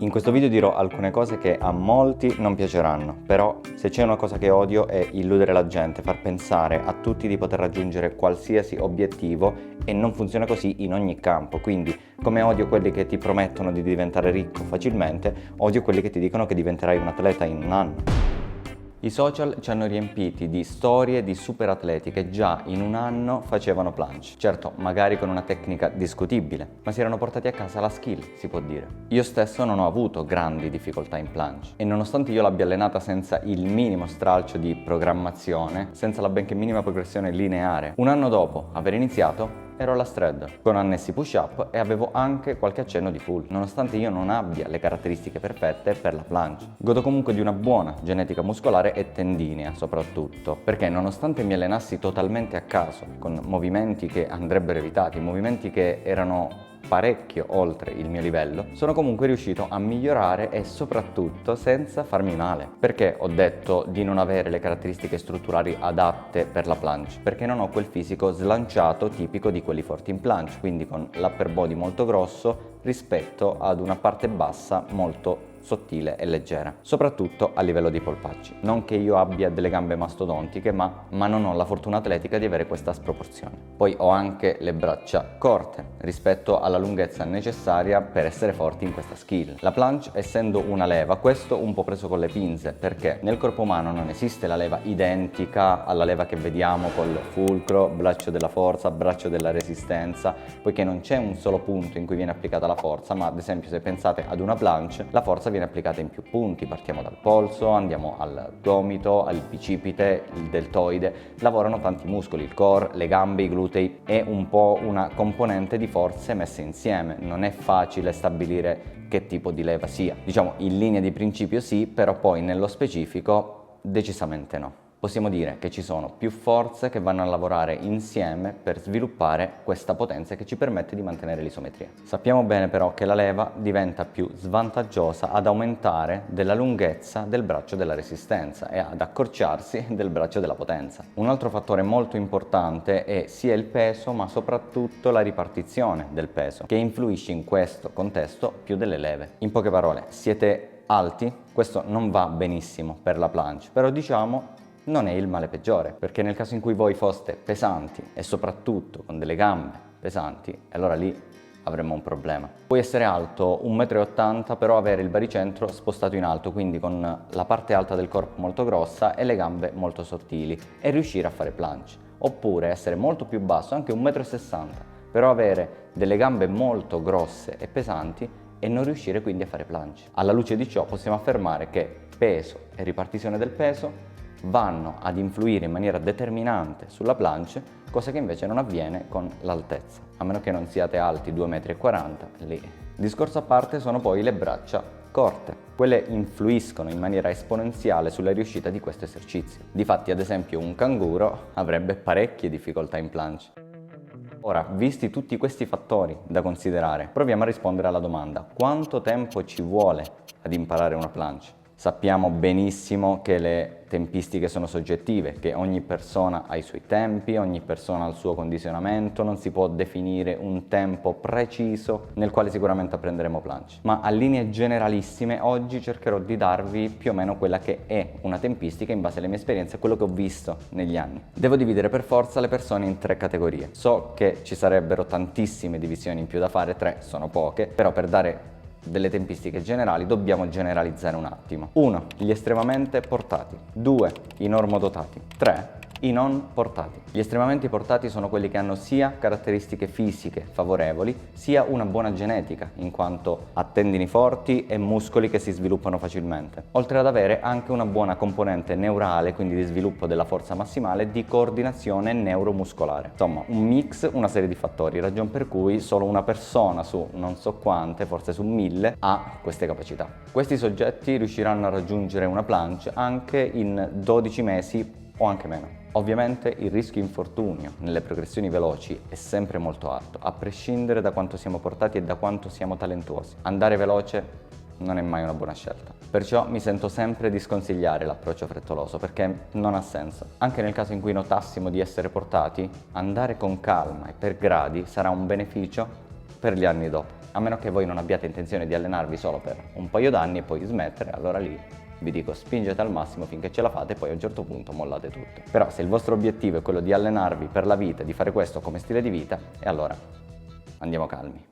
In questo video dirò alcune cose che a molti non piaceranno, però se c'è una cosa che odio è illudere la gente, far pensare a tutti di poter raggiungere qualsiasi obiettivo e non funziona così in ogni campo. Quindi, come odio quelli che ti promettono di diventare ricco facilmente, odio quelli che ti dicono che diventerai un atleta in un anno. I social ci hanno riempiti di storie di super atleti che già in un anno facevano planche. Certo, magari con una tecnica discutibile, ma si erano portati a casa la skill, si può dire. Io stesso non ho avuto grandi difficoltà in planche e nonostante io l'abbia allenata senza il minimo stralcio di programmazione, senza la benché minima progressione lineare, un anno dopo aver iniziato ero alla shred, con annessi push-up e avevo anche qualche accenno di full, nonostante io non abbia le caratteristiche perfette per la planche. Godo comunque di una buona genetica muscolare e tendinea soprattutto, perché nonostante mi allenassi totalmente a caso, con movimenti che andrebbero evitati, movimenti che erano parecchio oltre il mio livello, sono comunque riuscito a migliorare e soprattutto senza farmi male. Perché ho detto di non avere le caratteristiche strutturali adatte per la planche? Perché non ho quel fisico slanciato tipico di quelli forti in planche, quindi con l'upper body molto grosso rispetto ad una parte bassa molto sottile e leggera, soprattutto a livello dei polpacci. Non che io abbia delle gambe mastodontiche, ma non ho la fortuna atletica di avere questa sproporzione. Poi ho anche le braccia corte rispetto alla lunghezza necessaria per essere forti in questa skill. La planche, essendo una leva, questo un po' preso con le pinze, perché nel corpo umano non esiste la leva identica alla leva che vediamo col fulcro, braccio della forza, braccio della resistenza, poiché non c'è un solo punto in cui viene applicata la forza, ma ad esempio se pensate ad una planche, la forza viene applicata in più punti, partiamo dal polso, andiamo al gomito, al bicipite, il deltoide, lavorano tanti muscoli, il core, le gambe, i glutei, è un po' una componente di forze messe insieme, non è facile stabilire che tipo di leva sia, diciamo in linea di principio sì, però poi nello specifico decisamente no. Possiamo dire che ci sono più forze che vanno a lavorare insieme per sviluppare questa potenza che ci permette di mantenere l'isometria. Sappiamo bene però che la leva diventa più svantaggiosa ad aumentare della lunghezza del braccio della resistenza e ad accorciarsi del braccio della potenza. Un altro fattore molto importante è sia il peso ma soprattutto la ripartizione del peso, che influisce in questo contesto più delle leve. In poche parole, siete alti, questo non va benissimo per la planche, però diciamo non è il male peggiore, perché nel caso in cui voi foste pesanti e soprattutto con delle gambe pesanti, allora lì avremmo un problema. Puoi essere alto 1,80 m però avere il baricentro spostato in alto, quindi con la parte alta del corpo molto grossa e le gambe molto sottili, e riuscire a fare planche. Oppure essere molto più basso, anche 1,60 m, però avere delle gambe molto grosse e pesanti e non riuscire quindi a fare planche. Alla luce di ciò possiamo affermare che peso e ripartizione del peso vanno ad influire in maniera determinante sulla planche, cosa che invece non avviene con l'altezza, a meno che non siate alti 2,40 m, lì. Discorso a parte sono poi le braccia corte. Quelle influiscono in maniera esponenziale sulla riuscita di questo esercizio. Difatti, ad esempio, un canguro avrebbe parecchie difficoltà in planche. Ora, visti tutti questi fattori da considerare, proviamo a rispondere alla domanda: quanto tempo ci vuole ad imparare una planche? Sappiamo benissimo che le tempistiche sono soggettive, che ogni persona ha i suoi tempi, ogni persona ha il suo condizionamento, non si può definire un tempo preciso nel quale sicuramente apprenderemo planche. Ma a linee generalissime oggi cercherò di darvi più o meno quella che è una tempistica in base alle mie esperienze e quello che ho visto negli anni. Devo dividere per forza le persone in 3 categorie. So che ci sarebbero tantissime divisioni in più da fare, 3 sono poche, però per dare delle tempistiche generali dobbiamo generalizzare un attimo. 1. Gli estremamente portati. 2. I normodotati. 3. I non portati. Gli estremamente portati sono quelli che hanno sia caratteristiche fisiche favorevoli, sia una buona genetica, in quanto ha tendini forti e muscoli che si sviluppano facilmente, oltre ad avere anche una buona componente neurale, quindi di sviluppo della forza massimale e di coordinazione neuromuscolare. Insomma, un mix, una serie di fattori, ragion per cui solo una persona su non so quante, forse su 1000, ha queste capacità. Questi soggetti riusciranno a raggiungere una planche anche in 12 mesi o anche meno. Ovviamente il rischio infortunio nelle progressioni veloci è sempre molto alto, a prescindere da quanto siamo portati e da quanto siamo talentuosi. Andare veloce non è mai una buona scelta. Perciò mi sento sempre di sconsigliare l'approccio frettoloso, perché non ha senso. Anche nel caso in cui notassimo di essere portati, andare con calma e per gradi sarà un beneficio per gli anni dopo. A meno che voi non abbiate intenzione di allenarvi solo per un paio d'anni e poi smettere, allora lì vi dico spingete al massimo finché ce la fate e poi a un certo punto mollate tutto. Però se il vostro obiettivo è quello di allenarvi per la vita, di fare questo come stile di vita, e allora andiamo calmi.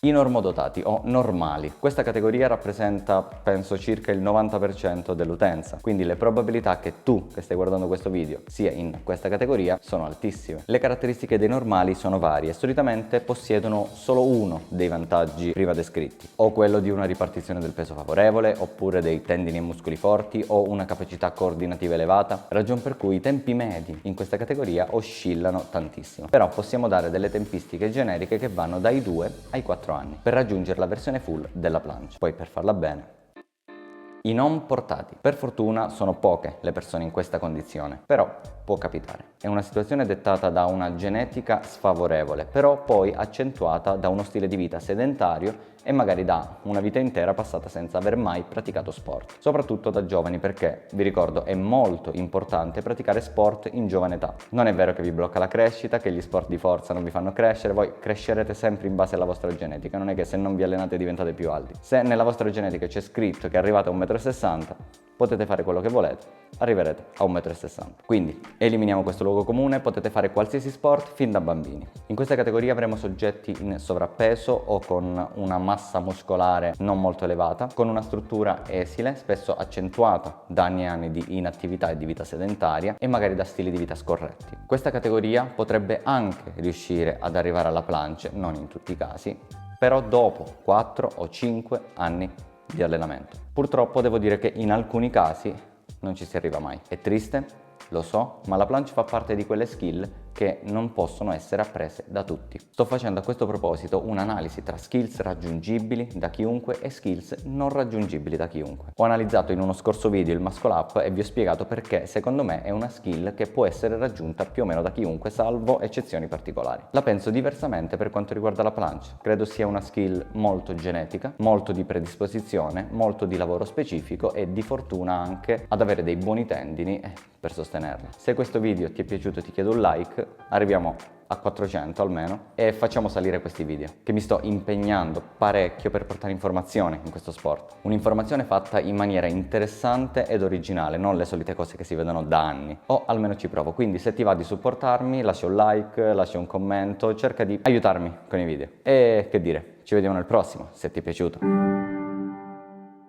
I normodotati o normali. Questa categoria rappresenta, penso, circa il 90% dell'utenza, quindi le probabilità che tu, che stai guardando questo video, sia in questa categoria sono altissime. Le caratteristiche dei normali sono varie e solitamente possiedono solo uno dei vantaggi prima descritti, o quello di una ripartizione del peso favorevole, oppure dei tendini e muscoli forti, o una capacità coordinativa elevata, ragion per cui i tempi medi in questa categoria oscillano tantissimo. Però possiamo dare delle tempistiche generiche che vanno dai 2 ai 4 anni per raggiungere la versione full della plancia. Poi per farla bene. I non portati. Per fortuna sono poche le persone in questa condizione, però può capitare. È una situazione dettata da una genetica sfavorevole, però poi accentuata da uno stile di vita sedentario e magari da una vita intera passata senza aver mai praticato sport. Soprattutto da giovani, perché, vi ricordo, è molto importante praticare sport in giovane età. Non è vero che vi blocca la crescita, che gli sport di forza non vi fanno crescere, voi crescerete sempre in base alla vostra genetica, non è che se non vi allenate diventate più alti. Se nella vostra genetica c'è scritto che arrivate a 1,60 m, potete fare quello che volete, arriverete a 1,60 m. Quindi eliminiamo questo luogo comune, potete fare qualsiasi sport fin da bambini. In questa categoria avremo soggetti in sovrappeso o con una massa muscolare non molto elevata, con una struttura esile, spesso accentuata da anni e anni di inattività e di vita sedentaria e magari da stili di vita scorretti. Questa categoria potrebbe anche riuscire ad arrivare alla plancia, non in tutti i casi, però dopo 4 o 5 anni di allenamento. Purtroppo devo dire che in alcuni casi non ci si arriva mai. È triste, lo so, ma la planche fa parte di quelle skill che non possono essere apprese da tutti. Sto facendo a questo proposito un'analisi tra skills raggiungibili da chiunque e skills non raggiungibili da chiunque. Ho analizzato in uno scorso video il muscle up e vi ho spiegato perché secondo me è una skill che può essere raggiunta più o meno da chiunque, salvo eccezioni particolari. La penso diversamente per quanto riguarda la planche. Credo sia una skill molto genetica, molto di predisposizione, molto di lavoro specifico e di fortuna anche ad avere dei buoni tendini per sostenerla. Se questo video ti è piaciuto ti chiedo un like, arriviamo a 400 almeno e facciamo salire questi video, che mi sto impegnando parecchio per portare informazione in questo sport. Un'informazione fatta in maniera interessante ed originale, non le solite cose che si vedono da anni, o almeno ci provo. Quindi se ti va di supportarmi, lascia un like, lascia un commento, cerca di aiutarmi con i video. E che dire, ci vediamo nel prossimo, se ti è piaciuto.